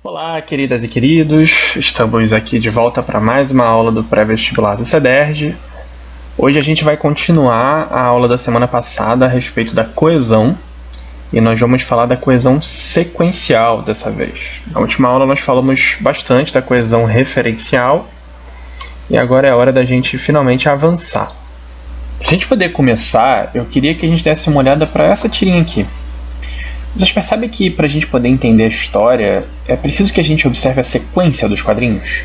Olá, queridas e queridos, estamos aqui de volta para mais uma aula do pré-vestibular do CEDERJ. Hoje a gente vai continuar a aula da semana passada a respeito da coesão e nós vamos falar da coesão sequencial dessa vez. Na última aula nós falamos bastante da coesão referencial e agora é a hora da gente finalmente avançar. Para a gente poder começar, eu queria que a gente desse uma olhada para essa tirinha aqui. Vocês percebem que, para a gente poder entender a história, é preciso que a gente observe a sequência dos quadrinhos?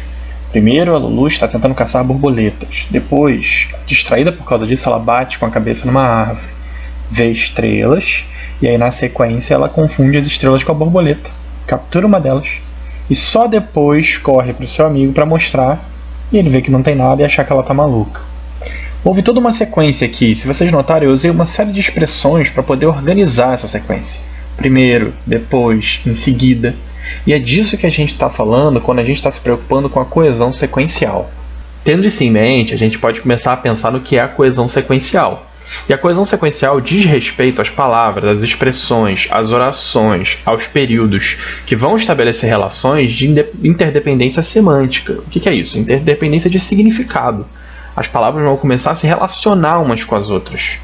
Primeiro, a Lulu está tentando caçar borboletas. Depois, distraída por causa disso, ela bate com a cabeça numa árvore. Vê estrelas, e aí na sequência ela confunde as estrelas com a borboleta. Captura uma delas. E só depois corre para o seu amigo para mostrar, e ele vê que não tem nada e achar que ela está maluca. Houve toda uma sequência aqui. Se vocês notarem, eu usei uma série de expressões para poder organizar essa sequência. Primeiro, depois, em seguida. E é disso que a gente está falando quando a gente está se preocupando com a coesão sequencial. Tendo isso em mente, a gente pode começar a pensar no que é a coesão sequencial. E a coesão sequencial diz respeito às palavras, às expressões, às orações, aos períodos, que vão estabelecer relações de interdependência semântica. O que é isso? Interdependência de significado. As palavras vão começar a se relacionar umas com as outras.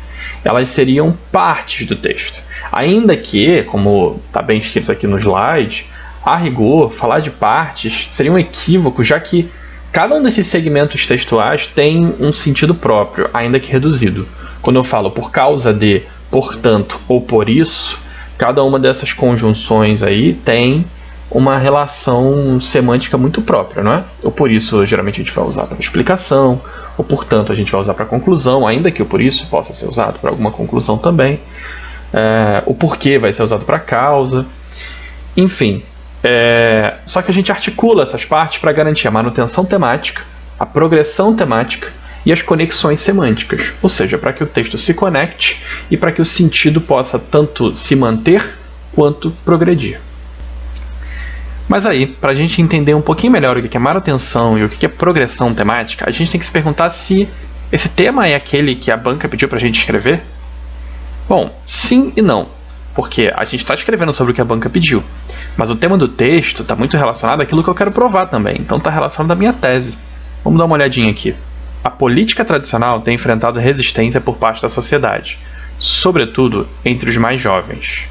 Elas seriam partes do texto. Ainda que, como está bem escrito aqui no slide, a rigor, falar de partes seria um equívoco, já que cada um desses segmentos textuais tem um sentido próprio, ainda que reduzido. Quando eu falo por causa de, portanto ou por isso, cada uma dessas conjunções aí tem uma relação semântica muito própria, não é? O por isso geralmente a gente vai usar para explicação, o portanto a gente vai usar para conclusão, ainda que o por isso possa ser usado para alguma conclusão também. O porquê vai ser usado para causa, enfim. Só que a gente articula essas partes para garantir a manutenção temática, a progressão temática e as conexões semânticas, ou seja, para que o texto se conecte e para que o sentido possa tanto se manter quanto progredir. Mas aí, para a gente entender um pouquinho melhor o que é manutenção e o que é progressão temática, a gente tem que se perguntar se esse tema é aquele que a banca pediu para a gente escrever? Bom, sim e não, porque a gente está escrevendo sobre o que a banca pediu, mas o tema do texto está muito relacionado àquilo que eu quero provar também, então está relacionado à minha tese. Vamos dar uma olhadinha aqui. A política tradicional tem enfrentado resistência por parte da sociedade, sobretudo entre os mais jovens.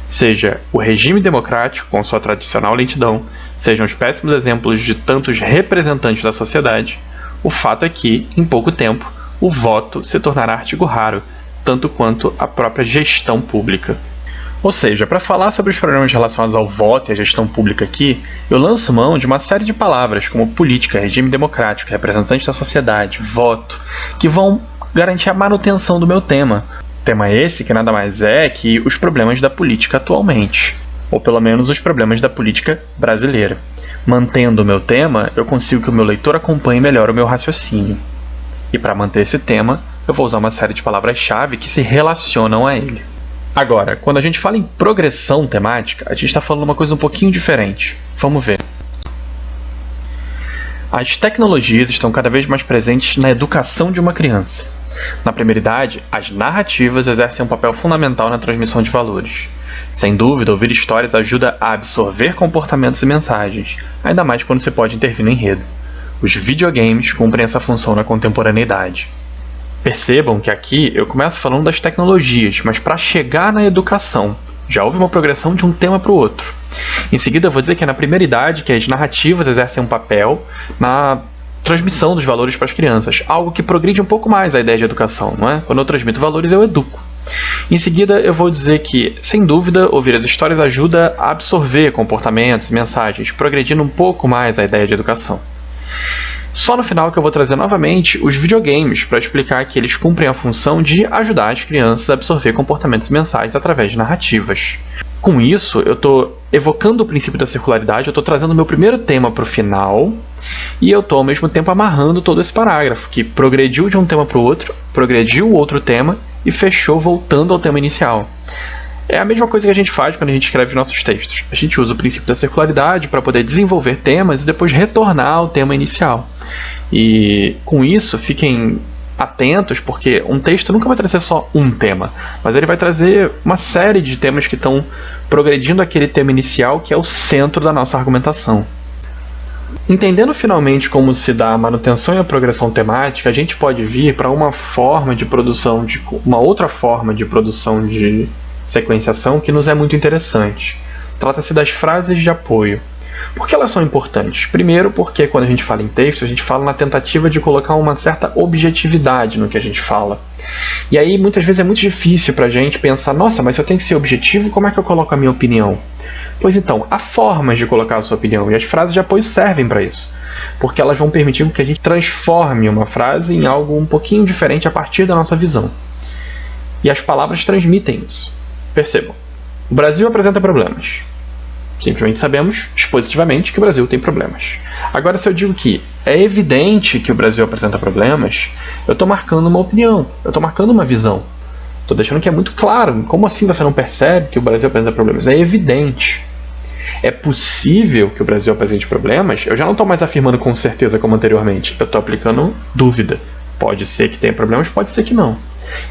Seja o regime democrático com sua tradicional lentidão, sejam os péssimos exemplos de tantos representantes da sociedade, o fato é que, em pouco tempo, o voto se tornará artigo raro, tanto quanto a própria gestão pública. Ou seja, para falar sobre os problemas relacionados ao voto e à gestão pública aqui, eu lanço mão de uma série de palavras como política, regime democrático, representante da sociedade, voto, que vão garantir a manutenção do meu tema. Tema esse que nada mais é que os problemas da política atualmente, ou pelo menos os problemas da política brasileira. Mantendo o meu tema, eu consigo que o meu leitor acompanhe melhor o meu raciocínio. E para manter esse tema, eu vou usar uma série de palavras-chave que se relacionam a ele. Agora, quando a gente fala em progressão temática, a gente está falando uma coisa um pouquinho diferente. Vamos ver. As tecnologias estão cada vez mais presentes na educação de uma criança. Na primeira idade, as narrativas exercem um papel fundamental na transmissão de valores. Sem dúvida, ouvir histórias ajuda a absorver comportamentos e mensagens, ainda mais quando se pode intervir no enredo. Os videogames cumprem essa função na contemporaneidade. Percebam que aqui eu começo falando das tecnologias, mas para chegar na educação, já houve uma progressão de um tema para o outro. Em seguida, eu vou dizer que é na primeira idade que as narrativas exercem um papel na transmissão dos valores para as crianças, algo que progride um pouco mais a ideia de educação, não é? Quando eu transmito valores, eu educo. Em seguida, eu vou dizer que, sem dúvida, ouvir as histórias ajuda a absorver comportamentos e mensagens, progredindo um pouco mais a ideia de educação. Só no final que eu vou trazer novamente os videogames para explicar que eles cumprem a função de ajudar as crianças a absorver comportamentos e mensagens através de narrativas. Com isso, eu estou evocando o princípio da circularidade, eu estou trazendo o meu primeiro tema para o final e eu estou ao mesmo tempo amarrando todo esse parágrafo, que progrediu de um tema para o outro, progrediu o outro tema e fechou voltando ao tema inicial. É a mesma coisa que a gente faz quando a gente escreve nossos textos. A gente usa o princípio da circularidade para poder desenvolver temas e depois retornar ao tema inicial. E com isso, fiquem atentos, porque um texto nunca vai trazer só um tema, mas ele vai trazer uma série de temas que estão progredindo aquele tema inicial, que é o centro da nossa argumentação. Entendendo finalmente como se dá a manutenção e a progressão temática, a gente pode vir para uma outra forma de produção de sequenciação que nos é muito interessante. Trata-se das frases de apoio. Por que elas são importantes? Primeiro, porque quando a gente fala em texto, a gente fala na tentativa de colocar uma certa objetividade no que a gente fala. E aí, muitas vezes, é muito difícil para a gente pensar, nossa, mas se eu tenho que ser objetivo, como é que eu coloco a minha opinião? Pois então, há formas de colocar a sua opinião, e as frases de apoio servem para isso, porque elas vão permitir que a gente transforme uma frase em algo um pouquinho diferente a partir da nossa visão. E as palavras transmitem isso. Percebam, o Brasil apresenta problemas. Simplesmente sabemos, expositivamente, que o Brasil tem problemas. Agora, se eu digo que é evidente que o Brasil apresenta problemas, eu estou marcando uma opinião, eu estou marcando uma visão. Estou deixando que é muito claro. Como assim você não percebe que o Brasil apresenta problemas? É evidente. É possível que o Brasil apresente problemas? Eu já não estou mais afirmando com certeza como anteriormente. Eu estou aplicando dúvida. Pode ser que tenha problemas, pode ser que não.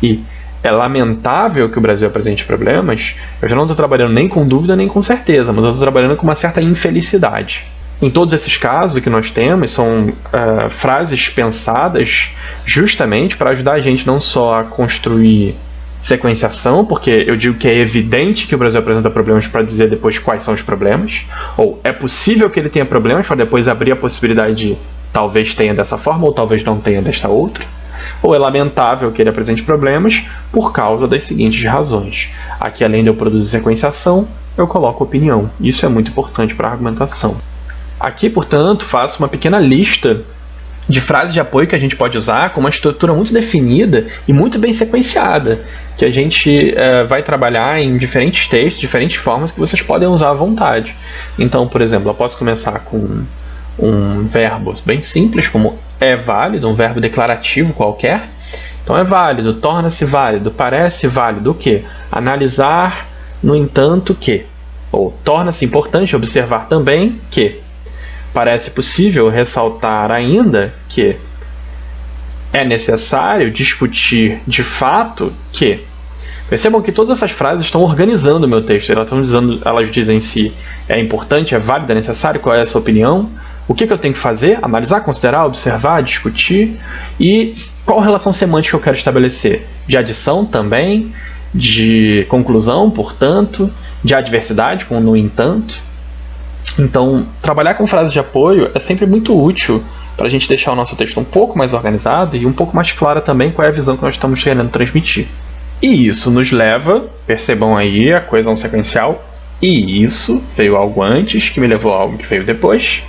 E é lamentável que o Brasil apresente problemas, eu já não estou trabalhando nem com dúvida nem com certeza, mas eu estou trabalhando com uma certa infelicidade. Em todos esses casos, o que nós temos são frases pensadas justamente para ajudar a gente não só a construir sequenciação, porque eu digo que é evidente que o Brasil apresenta problemas para dizer depois quais são os problemas, ou é possível que ele tenha problemas para depois abrir a possibilidade de talvez tenha dessa forma ou talvez não tenha desta outra, ou é lamentável que ele apresente problemas por causa das seguintes razões. Aqui, além de eu produzir sequenciação, eu coloco opinião. Isso é muito importante para a argumentação. Aqui, portanto, faço uma pequena lista de frases de apoio que a gente pode usar com uma estrutura muito definida e muito bem sequenciada, que a gente vai trabalhar em diferentes textos, diferentes formas que vocês podem usar à vontade. Então, por exemplo, eu posso começar com um verbo bem simples, como é válido, um verbo declarativo qualquer. Então, é válido, torna-se válido, parece válido o quê? Analisar, no entanto, que. Ou torna-se importante observar também que. Parece possível ressaltar ainda que é necessário discutir de fato que. Percebam que todas essas frases estão organizando o meu texto. Elas dizem se é importante, é válido, é necessário, qual é a sua opinião, o que eu tenho que fazer, analisar, considerar, observar, discutir e qual relação semântica eu quero estabelecer. De adição também, de conclusão, portanto, de adversidade, com no entanto. Então, trabalhar com frases de apoio é sempre muito útil para a gente deixar o nosso texto um pouco mais organizado e um pouco mais clara também qual é a visão que nós estamos querendo transmitir. E isso nos leva, percebam aí a coesão sequencial, e isso veio algo antes, que me levou a algo que veio depois,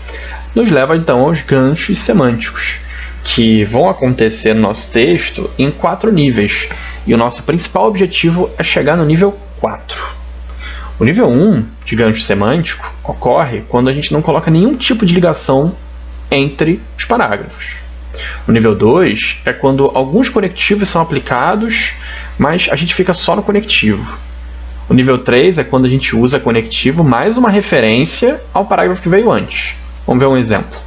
nos leva então aos ganchos semânticos, que vão acontecer no nosso texto em 4 níveis, e o nosso principal objetivo é chegar no nível 4. O nível 1 de gancho semântico ocorre quando a gente não coloca nenhum tipo de ligação entre os parágrafos. O nível 2 é quando alguns conectivos são aplicados, mas a gente fica só no conectivo. O nível 3 é quando a gente usa conectivo mais uma referência ao parágrafo que veio antes. Vamos ver um exemplo.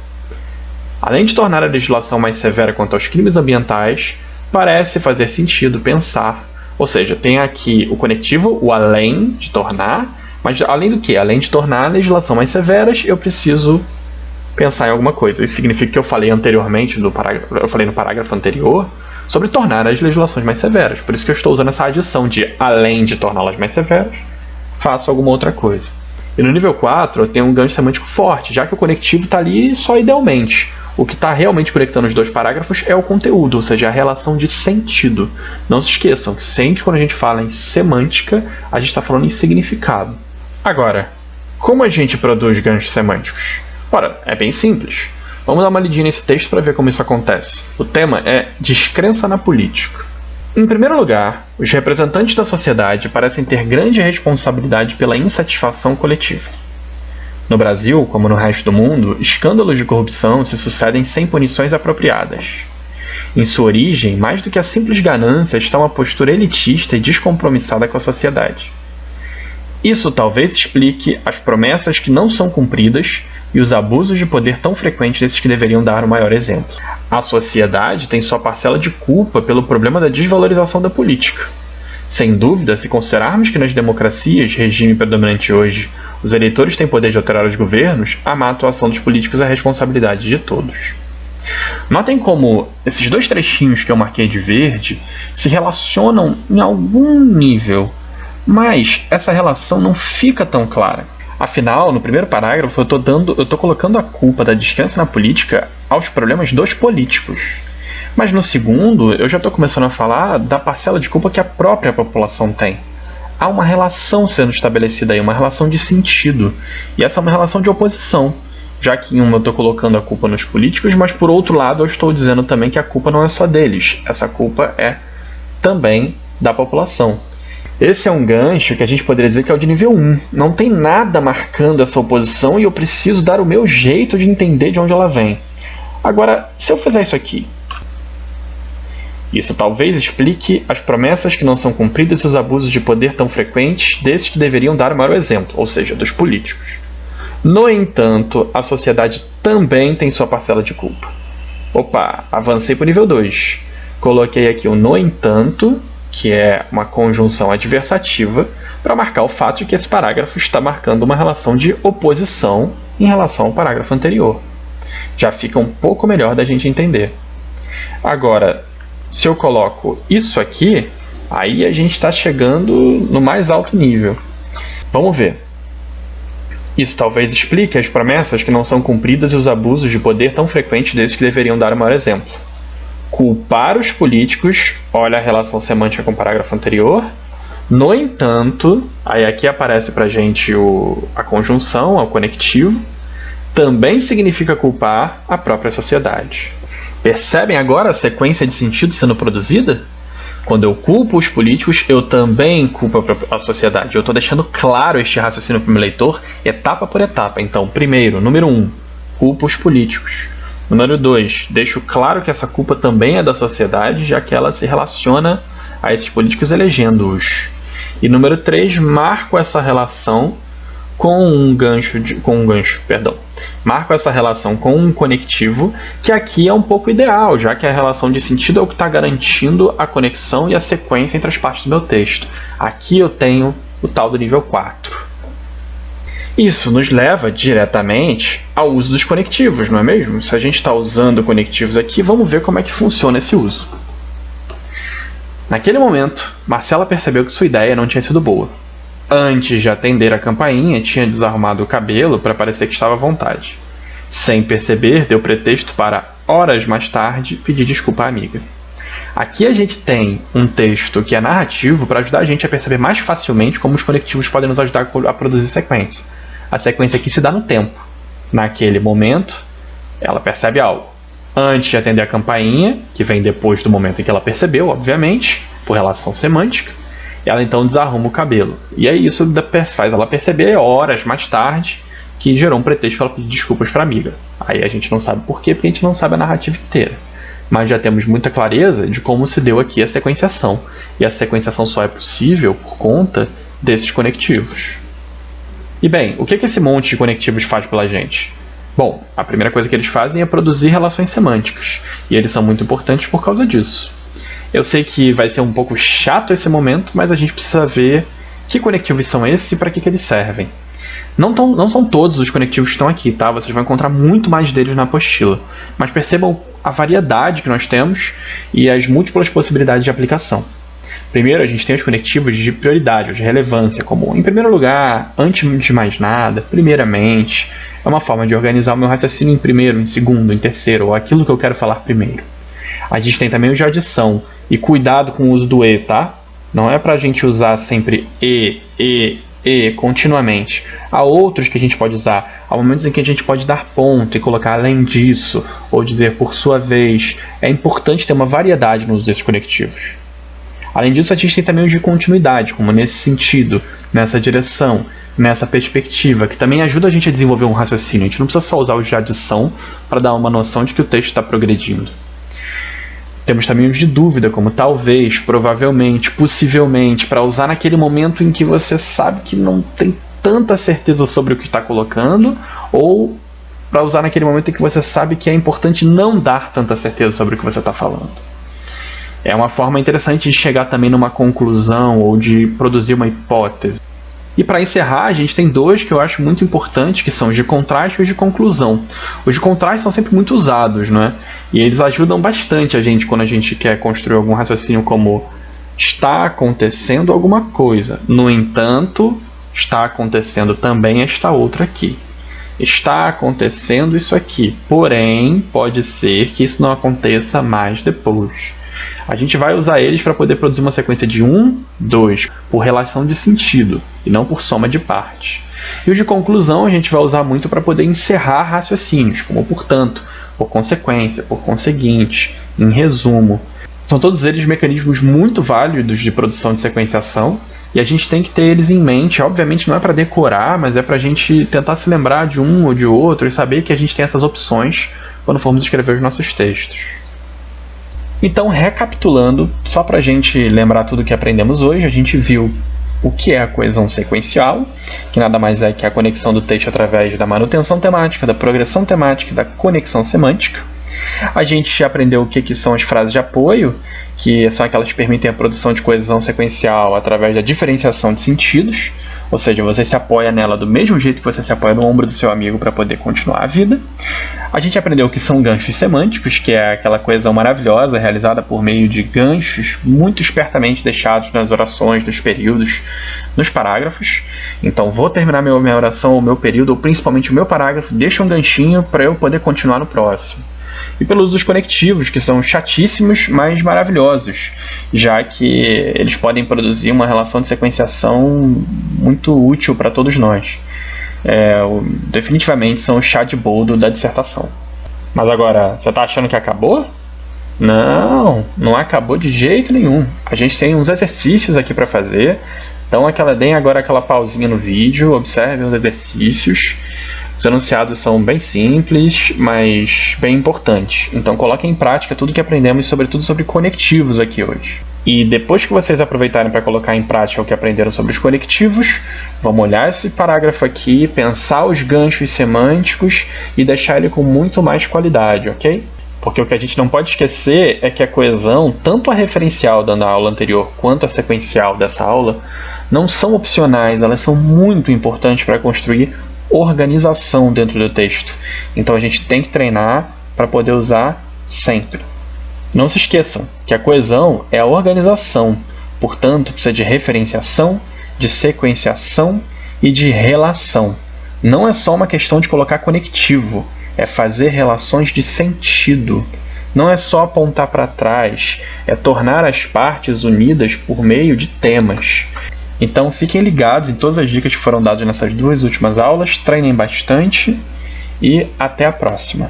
Além de tornar a legislação mais severa quanto aos crimes ambientais, parece fazer sentido pensar. Ou seja, tem aqui o conectivo, o além de tornar, mas além do que? Além de tornar a legislação mais severas, eu preciso pensar em alguma coisa. Isso significa que eu falei anteriormente, eu falei no parágrafo anterior, sobre tornar as legislações mais severas. Por isso que eu estou usando essa adição de além de torná-las mais severas, faço alguma outra coisa. E no nível 4 eu tenho um gancho semântico forte, já que o conectivo está ali só idealmente. O que está realmente conectando os dois parágrafos é o conteúdo, ou seja, a relação de sentido. Não se esqueçam que sempre quando a gente fala em semântica, a gente está falando em significado. Agora, como a gente produz ganchos semânticos? Ora, é bem simples. Vamos dar uma lidinha nesse texto para ver como isso acontece. O tema é descrença na política. Em primeiro lugar, os representantes da sociedade parecem ter grande responsabilidade pela insatisfação coletiva. No Brasil, como no resto do mundo, escândalos de corrupção se sucedem sem punições apropriadas. Em sua origem, mais do que a simples ganância, está uma postura elitista e descompromissada com a sociedade. Isso talvez explique as promessas que não são cumpridas e os abusos de poder tão frequentes desses que deveriam dar o maior exemplo. A sociedade tem sua parcela de culpa pelo problema da desvalorização da política. Sem dúvida, se considerarmos que nas democracias, regime predominante hoje, os eleitores têm poder de alterar os governos, a má atuação dos políticos é a responsabilidade de todos. Notem como esses dois trechinhos que eu marquei de verde se relacionam em algum nível, mas essa relação não fica tão clara. Afinal, no primeiro parágrafo, eu estou colocando a culpa da descrença na política aos problemas dos políticos. Mas no segundo, eu já estou começando a falar da parcela de culpa que a própria população tem. Há uma relação sendo estabelecida aí, uma relação de sentido. E essa é uma relação de oposição, já que em uma eu estou colocando a culpa nos políticos, mas por outro lado eu estou dizendo também que a culpa não é só deles. Essa culpa é também da população. Esse é um gancho que a gente poderia dizer que é o de nível 1. Não tem nada marcando essa oposição e eu preciso dar o meu jeito de entender de onde ela vem. Agora, se eu fizer isso aqui, isso talvez explique as promessas que não são cumpridas e os abusos de poder tão frequentes desses que deveriam dar o maior exemplo, ou seja, dos políticos. No entanto, a sociedade também tem sua parcela de culpa. Opa, avancei para o nível 2. Coloquei aqui o no entanto, que é uma conjunção adversativa, para marcar o fato de que esse parágrafo está marcando uma relação de oposição em relação ao parágrafo anterior. Já fica um pouco melhor da gente entender. Agora, se eu coloco isso aqui, aí a gente está chegando no mais alto nível. Vamos ver. Isso talvez explique as promessas que não são cumpridas e os abusos de poder tão frequentes desses que deveriam dar o maior exemplo. Culpar os políticos, olha a relação semântica com o parágrafo anterior. No entanto, aí aqui aparece para a gente a conjunção, o conectivo, também significa culpar a própria sociedade. Percebem agora a sequência de sentido sendo produzida? Quando eu culpo os políticos, eu também culpo a sociedade. Eu estou deixando claro este raciocínio para o meu leitor, etapa por etapa. Então, primeiro, número 1, culpo os políticos. Número 2, deixo claro que essa culpa também é da sociedade, já que ela se relaciona a esses políticos elegendo-os. E número 3, marco essa relação Marco essa relação com um conectivo, que aqui é um pouco ideal, já que a relação de sentido é o que está garantindo a conexão e a sequência entre as partes do meu texto. Aqui eu tenho o tal do nível 4. Isso nos leva diretamente ao uso dos conectivos, não é mesmo? Se a gente está usando conectivos aqui, vamos ver como é que funciona esse uso. Naquele momento, Marcela percebeu que sua ideia não tinha sido boa. Antes de atender a campainha, tinha desarrumado o cabelo para parecer que estava à vontade. Sem perceber, deu pretexto para, horas mais tarde, pedir desculpa à amiga. Aqui a gente tem um texto que é narrativo para ajudar a gente a perceber mais facilmente como os conectivos podem nos ajudar a produzir sequência. A sequência aqui se dá no tempo. Naquele momento, ela percebe algo. Antes de atender a campainha, que vem depois do momento em que ela percebeu, obviamente, por relação semântica, ela então desarruma o cabelo. E aí isso faz ela perceber horas mais tarde que gerou um pretexto para ela pedir desculpas para a amiga. Aí a gente não sabe por quê, porque a gente não sabe a narrativa inteira. Mas já temos muita clareza de como se deu aqui a sequenciação. E a sequenciação só é possível por conta desses conectivos. E bem, o que esse monte de conectivos faz pela gente? Bom, a primeira coisa que eles fazem é produzir relações semânticas. E eles são muito importantes por causa disso. Eu sei que vai ser um pouco chato esse momento, mas a gente precisa ver que conectivos são esses e para que eles servem. Não são todos os conectivos que estão aqui, tá? Vocês vão encontrar muito mais deles na apostila. Mas percebam a variedade que nós temos e as múltiplas possibilidades de aplicação. Primeiro, a gente tem os conectivos de prioridade, ou de relevância, como em primeiro lugar, antes de mais nada, primeiramente. É uma forma de organizar o meu raciocínio em primeiro, em segundo, em terceiro, ou aquilo que eu quero falar primeiro. A gente tem também o de adição. E cuidado com o uso do e, tá? Não é pra gente usar sempre e continuamente. Há outros que a gente pode usar. Há momentos em que a gente pode dar ponto e colocar além disso, ou dizer por sua vez. É importante ter uma variedade no uso desses conectivos. Além disso, a gente tem também os de continuidade, como nesse sentido, nessa direção, nessa perspectiva, que também ajuda a gente a desenvolver um raciocínio. A gente não precisa só usar os de adição para dar uma noção de que o texto está progredindo. Temos também os de dúvida, como talvez, provavelmente, possivelmente, para usar naquele momento em que você sabe que não tem tanta certeza sobre o que está colocando, ou para usar naquele momento em que você sabe que é importante não dar tanta certeza sobre o que você está falando. É uma forma interessante de chegar também numa conclusão ou de produzir uma hipótese. E para encerrar, a gente tem dois que eu acho muito importantes, que são os de contraste e os de conclusão. Os de contraste são sempre muito usados, né? E eles ajudam bastante a gente quando a gente quer construir algum raciocínio como está acontecendo alguma coisa. No entanto, está acontecendo também esta outra aqui. Está acontecendo isso aqui, porém, pode ser que isso não aconteça mais depois. A gente vai usar eles para poder produzir uma sequência de 1, 2, por relação de sentido, e não por soma de partes. E os de conclusão a gente vai usar muito para poder encerrar raciocínios, como portanto, por consequência, por conseguinte, em resumo. São todos eles mecanismos muito válidos de produção de sequenciação, e a gente tem que ter eles em mente. Obviamente não é para decorar, mas é para a gente tentar se lembrar de um ou de outro e saber que a gente tem essas opções quando formos escrever os nossos textos. Então, recapitulando, só para a gente lembrar tudo que aprendemos hoje, a gente viu o que é a coesão sequencial, que nada mais é que a conexão do texto através da manutenção temática, da progressão temática e da conexão semântica. A gente aprendeu o que são as frases de apoio, que são aquelas que permitem a produção de coesão sequencial através da diferenciação de sentidos, ou seja, você se apoia nela do mesmo jeito que você se apoia no ombro do seu amigo para poder continuar a vida. A gente aprendeu o que são ganchos semânticos, que é aquela coesão maravilhosa realizada por meio de ganchos muito espertamente deixados nas orações, nos períodos, nos parágrafos. Então, vou terminar minha oração ou meu período, ou principalmente o meu parágrafo, deixa um ganchinho para eu poder continuar no próximo. E pelo uso dos conectivos, que são chatíssimos, mas maravilhosos, já que eles podem produzir uma relação de sequenciação muito útil para todos nós. Definitivamente são o chá de boldo da dissertação. Mas agora, você está achando que acabou? Não, não acabou de jeito nenhum. A gente tem uns exercícios aqui para fazer. Então, deem agora aquela pausinha no vídeo, observem os exercícios. Os enunciados são bem simples, mas bem importantes. Então coloquem em prática tudo que aprendemos, sobretudo sobre conectivos aqui hoje. E depois que vocês aproveitarem para colocar em prática o que aprenderam sobre os conectivos, vamos olhar esse parágrafo aqui, pensar os ganchos semânticos e deixar ele com muito mais qualidade, ok? Porque o que a gente não pode esquecer é que a coesão, tanto a referencial da aula anterior quanto a sequencial dessa aula, não são opcionais, elas são muito importantes para construir organização dentro do texto. Então a gente tem que treinar para poder usar sempre. Não se esqueçam que a coesão é a organização, portanto precisa de referenciação, de sequenciação e de relação. Não é só uma questão de colocar conectivo, é fazer relações de sentido. Não é só apontar para trás, é tornar as partes unidas por meio de temas. Então fiquem ligados em todas as dicas que foram dadas nessas duas últimas aulas, treinem bastante e até a próxima!